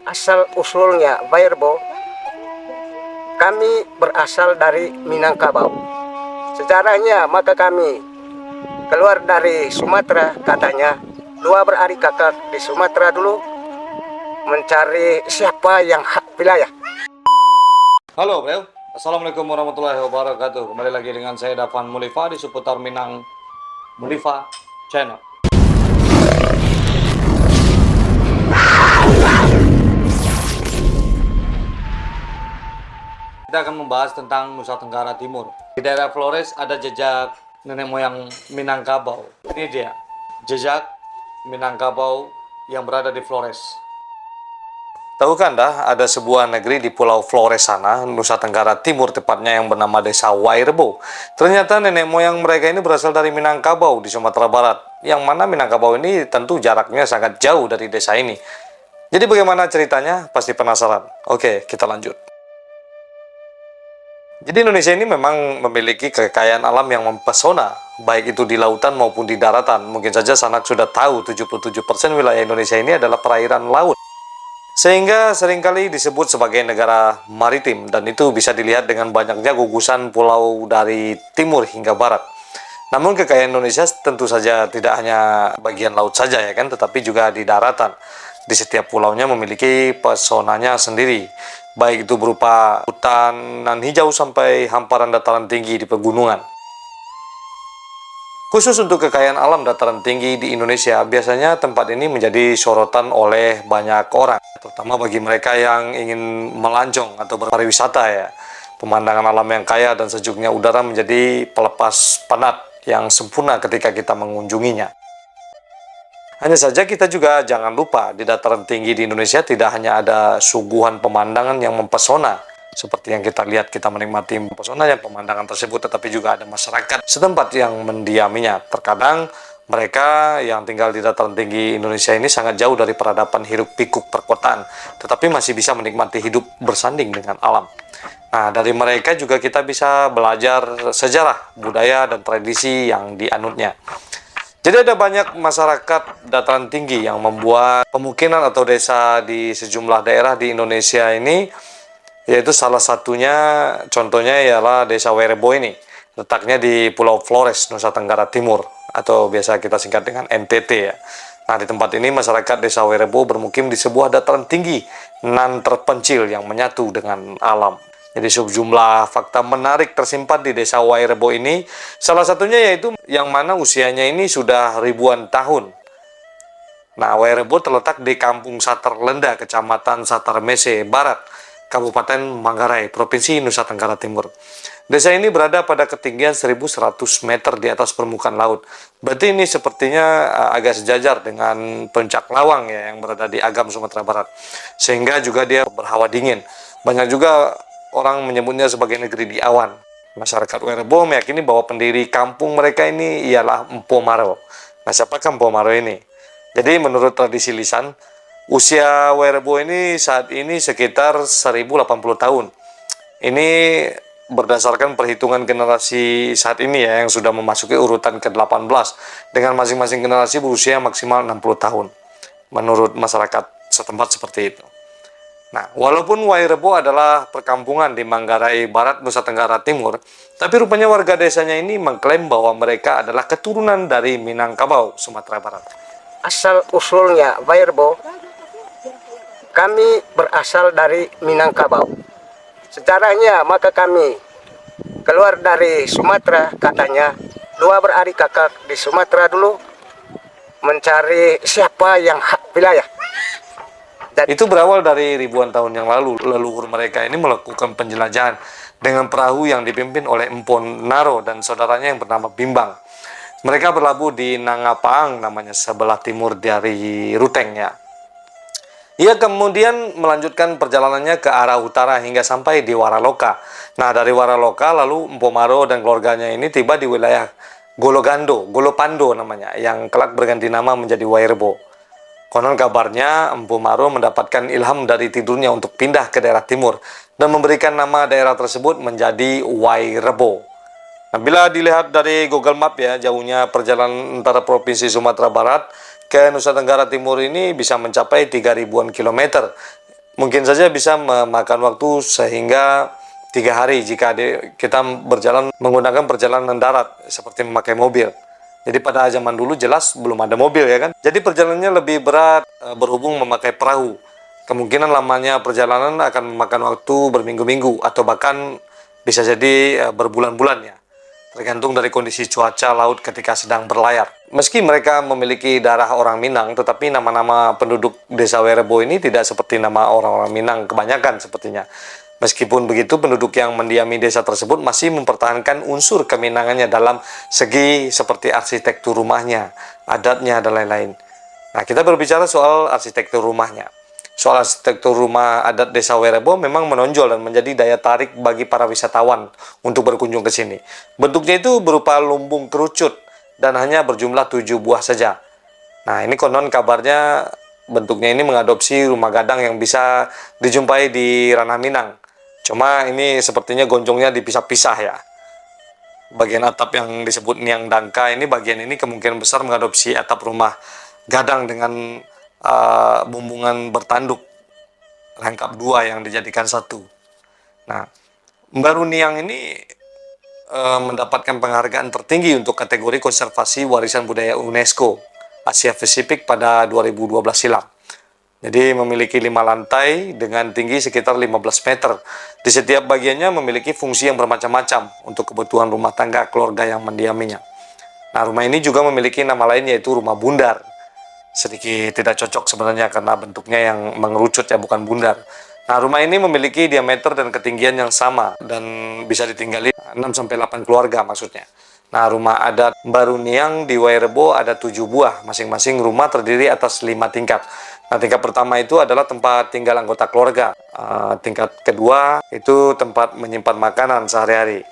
Asal-usulnya Wairebo, kami berasal dari Minangkabau. Sejarahnya maka kami keluar dari Sumatera, katanya dua beradik kakak di Sumatera dulu mencari siapa yang hak wilayah. Halo bro, Assalamualaikum warahmatullahi wabarakatuh. Kembali lagi dengan saya Davan Mulifa di seputar Minang Mulifa Channel. Kita akan membahas tentang Nusa Tenggara Timur. Di daerah Flores ada jejak nenek moyang Minangkabau. Ini dia, jejak Minangkabau yang berada di Flores. Tahukah Anda, ada sebuah negeri di Pulau Flores sana, Nusa Tenggara Timur tepatnya, yang bernama Desa Wairebo. Ternyata nenek moyang mereka ini berasal dari Minangkabau di Sumatera Barat. Yang mana Minangkabau ini tentu jaraknya sangat jauh dari desa ini. Jadi bagaimana ceritanya? Pasti penasaran. Oke, kita lanjut. Jadi Indonesia ini memang memiliki kekayaan alam yang mempesona, baik itu di lautan maupun di daratan. Mungkin saja Sanak sudah tahu 77% wilayah Indonesia ini adalah perairan laut. Sehingga seringkali disebut sebagai negara maritim, dan itu bisa dilihat dengan banyaknya gugusan pulau dari timur hingga barat. Namun kekayaan Indonesia tentu saja tidak hanya bagian laut saja ya kan, tetapi juga di daratan. Di setiap pulaunya memiliki pesonanya sendiri, baik itu berupa hutan nan hijau sampai hamparan dataran tinggi di pegunungan. Khusus untuk kekayaan alam dataran tinggi di Indonesia, biasanya tempat ini menjadi sorotan oleh banyak orang, terutama bagi mereka yang ingin melancong atau berpariwisata ya. Pemandangan alam yang kaya dan sejuknya udara menjadi pelepas penat yang sempurna ketika kita mengunjunginya. Hanya saja kita juga jangan lupa, di dataran tinggi di Indonesia tidak hanya ada suguhan pemandangan yang mempesona, seperti yang kita lihat, kita menikmati pesonanya pemandangan tersebut, tetapi juga ada masyarakat setempat yang mendiaminya. Terkadang mereka yang tinggal di dataran tinggi Indonesia ini sangat jauh dari peradaban hiruk pikuk perkotaan, tetapi masih bisa menikmati hidup bersanding dengan alam. Nah, dari mereka juga kita bisa belajar sejarah, budaya, dan tradisi yang dianutnya. Jadi ada banyak masyarakat dataran tinggi yang membuat pemukiman atau desa di sejumlah daerah di Indonesia ini, yaitu salah satunya contohnya ialah Desa Wairebo ini. Letaknya di Pulau Flores, Nusa Tenggara Timur, atau biasa kita singkat dengan NTT ya. Nah, di tempat ini masyarakat Desa Wairebo bermukim di sebuah dataran tinggi nan terpencil yang menyatu dengan alam. Jadi sejumlah fakta menarik tersimpan di Desa Wairebo ini. Salah satunya yaitu yang mana usianya ini sudah ribuan tahun. Nah, Wairebo terletak di Kampung Saterlenda, Kecamatan Satarmese Barat, Kabupaten Manggarai, Provinsi Nusa Tenggara Timur. Desa ini berada pada ketinggian 1.100 meter di atas permukaan laut. Berarti ini sepertinya agak sejajar dengan Puncak Lawang ya, yang berada di Agam, Sumatera Barat. Sehingga juga dia berhawa dingin. Banyak juga orang menyebutnya sebagai negeri di awan. Masyarakat Wairebo meyakini bahwa pendiri kampung mereka ini ialah Mpo Maro. Nah, siapakah Mpo Maro ini? Jadi menurut tradisi lisan, usia Wairebo ini saat ini sekitar 1080 tahun. Ini berdasarkan perhitungan generasi saat ini ya, yang sudah memasuki urutan ke-18, dengan masing-masing generasi berusia maksimal 60 tahun. Menurut masyarakat setempat seperti itu. Nah, walaupun Wairebo adalah perkampungan di Manggarai Barat, Nusa Tenggara Timur, tapi rupanya warga desanya ini mengklaim bahwa mereka adalah keturunan dari Minangkabau, Sumatera Barat. Asal-usulnya Wairebo, kami berasal dari Minangkabau. Sejarahnya maka kami keluar dari Sumatera, katanya dua beradik kakak di Sumatera dulu mencari siapa yang hak wilayah. Itu berawal dari ribuan tahun yang lalu. Leluhur mereka ini melakukan penjelajahan dengan perahu yang dipimpin oleh Mpo Naro dan saudaranya yang bernama Bimbang. Mereka berlabuh di Nangapaang, namanya, sebelah timur dari Ruteng ya. Ia kemudian melanjutkan perjalanannya ke arah utara hingga sampai di Waraloka. Nah, dari Waraloka lalu Mpo Maro dan keluarganya ini tiba di wilayah Golopando namanya, yang kelak berganti nama menjadi Wairebo. Konon kabarnya Mpo Maro mendapatkan ilham dari tidurnya untuk pindah ke daerah timur dan memberikan nama daerah tersebut menjadi Wairebo. Nah, bila dilihat dari Google Map ya, jauhnya perjalanan antara Provinsi Sumatera Barat ke Nusa Tenggara Timur ini bisa mencapai 3.000-an kilometer. mungkin saja bisa memakan waktu sehingga 3 hari jika kita berjalan menggunakan perjalanan darat seperti memakai mobil. Jadi pada zaman dulu jelas belum ada mobil ya kan. Jadi perjalanannya lebih berat berhubung memakai perahu. Kemungkinan lamanya perjalanan akan memakan waktu berminggu-minggu atau bahkan bisa jadi berbulan-bulan ya. Tergantung dari kondisi cuaca laut ketika sedang berlayar. Meski mereka memiliki darah orang Minang, tetapi nama-nama penduduk desa Werebo ini tidak seperti nama orang-orang Minang kebanyakan sepertinya. Meskipun begitu, penduduk yang mendiami desa tersebut masih mempertahankan unsur keminangannya dalam segi seperti arsitektur rumahnya, adatnya, dan lain-lain. Nah, kita berbicara soal arsitektur rumahnya. Soal arsitektur rumah adat desa Werebo memang menonjol dan menjadi daya tarik bagi para wisatawan untuk berkunjung ke sini. Bentuknya itu berupa lumbung kerucut dan hanya berjumlah 7 buah saja. Nah, ini konon kabarnya bentuknya ini mengadopsi rumah gadang yang bisa dijumpai di Ranah Minang. Cuma ini sepertinya gonjongnya dipisah-pisah ya. Bagian atap yang disebut Niang Dangka ini, bagian ini kemungkinan besar mengadopsi atap rumah gadang dengan bumbungan bertanduk lengkap 2 yang dijadikan 1. Nah, Mbaru Niang ini mendapatkan penghargaan tertinggi untuk kategori konservasi warisan budaya UNESCO Asia Pasifik pada 2012 silam. Jadi memiliki 5 lantai dengan tinggi sekitar 15 meter. Di setiap bagiannya memiliki fungsi yang bermacam-macam untuk kebutuhan rumah tangga keluarga yang mendiaminya. Nah, rumah ini juga memiliki nama lain yaitu rumah bundar. Sedikit tidak cocok sebenarnya karena bentuknya yang mengerucut ya, bukan bundar. Nah, rumah ini memiliki diameter dan ketinggian yang sama dan bisa ditinggali 6-8 keluarga maksudnya. Nah, rumah adat Mbaru Niang di Werebo ada 7 buah, masing-masing rumah terdiri atas 5 tingkat. Nah, tingkat pertama itu adalah tempat tinggal anggota keluarga. Tingkat kedua itu tempat menyimpan makanan sehari-hari.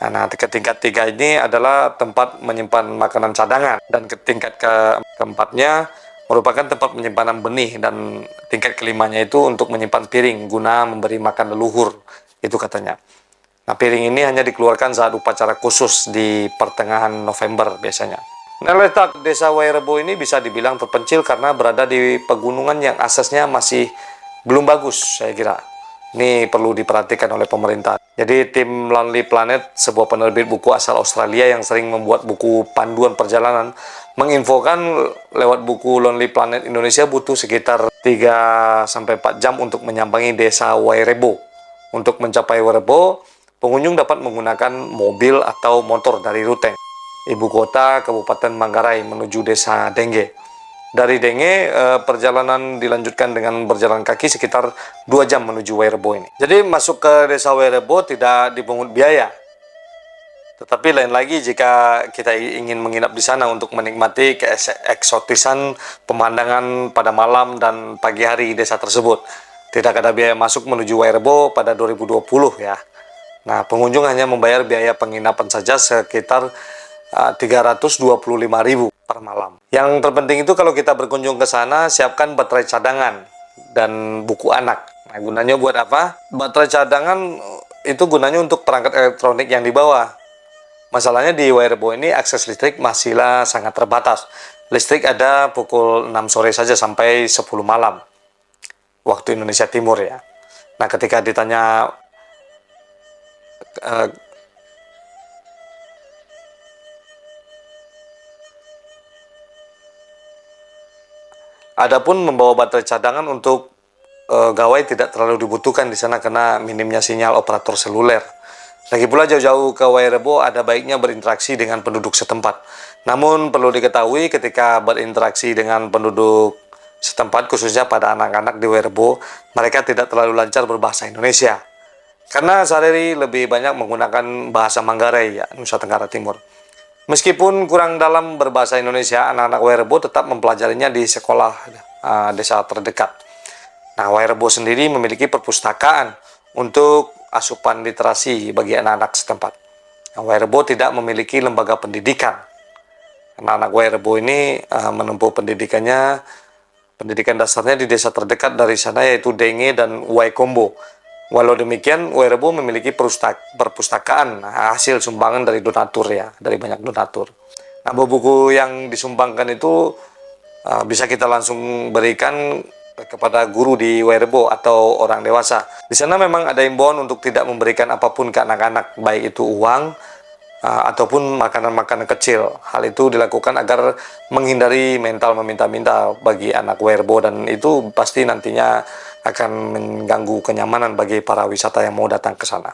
Nah, tingkat 3 ini adalah tempat menyimpan makanan cadangan. Dan tingkat keempatnya merupakan tempat penyimpanan benih, dan tingkat kelimanya itu untuk menyimpan piring guna memberi makan leluhur, itu katanya. Nah, piring ini hanya dikeluarkan saat upacara khusus di pertengahan November biasanya. Nah, letak desa Werebo ini bisa dibilang terpencil karena berada di pegunungan yang aksesnya masih belum bagus, saya kira. Ini perlu diperhatikan oleh pemerintah. Jadi tim Lonely Planet, sebuah penerbit buku asal Australia yang sering membuat buku panduan perjalanan, menginfokan lewat buku Lonely Planet Indonesia butuh sekitar 3-4 jam untuk menyambangi desa Werebo. Untuk mencapai Werebo, pengunjung dapat menggunakan mobil atau motor dari Ruteng, ibu kota Kabupaten Manggarai, menuju desa Denge. Dari Denge, perjalanan dilanjutkan dengan berjalan kaki sekitar 2 jam menuju Werebo ini. Jadi masuk ke desa Werebo tidak dipungut biaya. Tetapi lain lagi jika kita ingin menginap di sana untuk menikmati keeksotisan pemandangan pada malam dan pagi hari desa tersebut. Tidak ada biaya masuk menuju Werebo pada 2020 ya. Nah, pengunjung hanya membayar biaya penginapan saja sekitar 325.000 per malam. Yang terpenting itu kalau kita berkunjung ke sana, siapkan baterai cadangan dan buku anak. Nah, gunanya buat apa? Baterai cadangan itu gunanya untuk perangkat elektronik yang dibawa. Masalahnya di Werebo ini akses listrik masihlah sangat terbatas. Listrik ada pukul 6 sore saja sampai 10 malam. Waktu Indonesia Timur ya. Nah, ketika ditanya adapun membawa baterai cadangan untuk gawai tidak terlalu dibutuhkan di sana karena minimnya sinyal operator seluler. Lagi pula jauh-jauh ke Werebo ada baiknya berinteraksi dengan penduduk setempat. Namun perlu diketahui ketika berinteraksi dengan penduduk setempat, khususnya pada anak-anak di Werebo, mereka tidak terlalu lancar berbahasa Indonesia. Karena sehari-hari lebih banyak menggunakan bahasa Manggarai ya, Nusa Tenggara Timur. Meskipun kurang dalam berbahasa Indonesia, anak-anak Werebo tetap mempelajarinya di sekolah desa terdekat. Nah, Werebo sendiri memiliki perpustakaan untuk asupan literasi bagi anak-anak setempat. Nah, Werebo tidak memiliki lembaga pendidikan. Anak-anak Werebo ini menempuh pendidikan dasarnya di desa terdekat dari sana yaitu Denge dan Waikombo. Walau demikian, Werebo memiliki perpustakaan hasil sumbangan dari donatur ya, dari banyak donatur. Nah, buku yang disumbangkan itu bisa kita langsung berikan kepada guru di Werbo atau orang dewasa. Di sana memang ada imbauan untuk tidak memberikan apapun ke anak-anak, baik itu uang ataupun makanan-makanan kecil. Hal itu dilakukan agar menghindari mental meminta-minta bagi anak Werbo, dan itu pasti nantinya akan mengganggu kenyamanan bagi para wisata yang mau datang ke sana.